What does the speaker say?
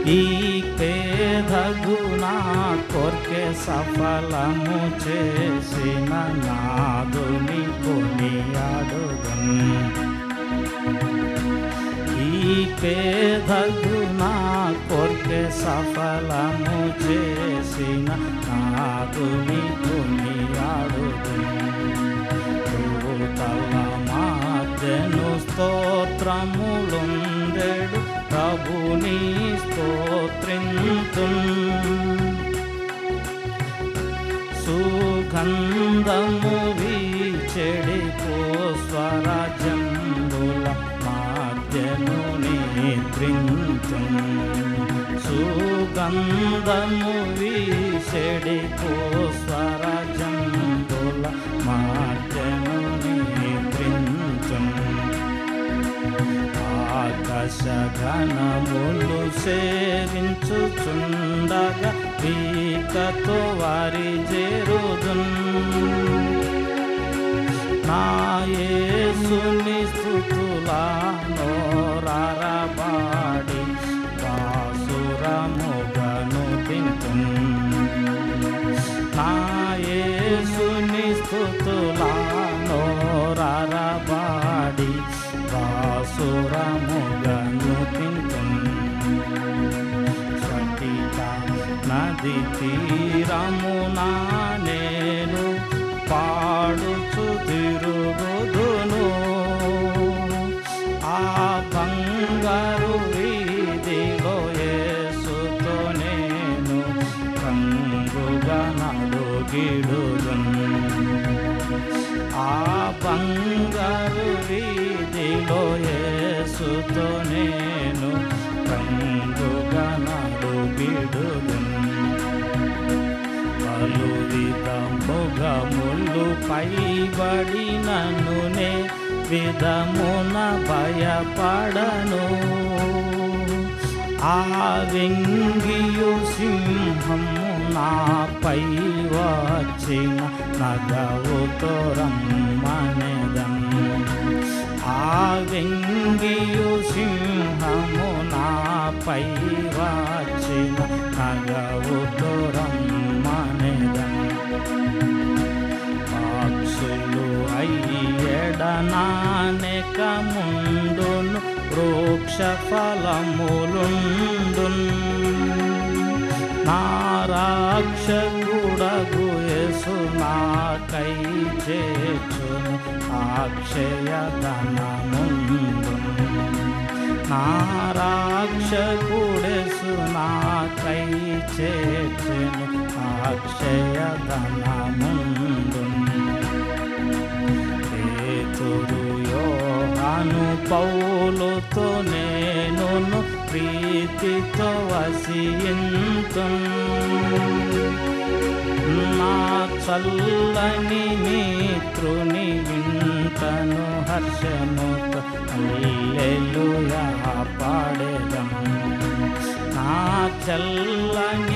ఈ పేదగుణ కొర్కె సఫలము చేసిన నాదుని కొనియాడుదున్. ఈ పేదగుణ కొర్కె సఫలము చేసిన నాదుని కొనియాడుదున్. దూతల మధ్యను స్తోత్రములుండెడు ప్రభుని స్తోత్రింతున్. సుగంధము వీచెడిపో స్వరాజ్యంబుల మధ్యను నిద్రింతున్. సుగంధము వీచెడిపో స్వరాజ్యంబుల మధ్యను నిద్రింతున్. ఆకాశగణములు సేవించుచుండగా పీకతో వారి చేరుదున్. నా యేసుని స్తుతులా నోరారబాడి బాసురముగను తింతున్. నా యేసుని స్తుతులా నోరారబాడి బాసురముగను తింతున్. స్ఫటిక నది తీరమున నేను పాడుచు తిరుగుదును. ఆ బంగారు వీధిలో యేసుతో నేను రంగుగా నడుగిడుదున్. ఆ బంగారు వీధిలో యేసుతో నేను రంగుగా నడుగిడుదున్. పలు విధముగములు పైబడిననునే విధమున భయపడను. ఆ వెంగియు సింహము నాపై వచ్చిన నగవుతో రమ్మనెదన్. ఆ వెంగియు సింహము నాపై వచ్చిన నగవుతో రమ్మనెదన్. పక్షులు అయ్యెడనానెక ముందును వృక్ష ఫలములుండున్. నా రక్షకుడగు యేసు నాకై చేర్చును అక్షయ ధనముందున్. నా రక్షకుడేసు నాకై చేర్చును అక్షయ ధనముందున్. పేతురు యోహాను పౌలుతో నేనును ప్రీతితో వసింతున్. నా చల్లని మిత్రుని వింటను హర్షముతో హల్లెలూయా పాడెదన్. నా చల్లని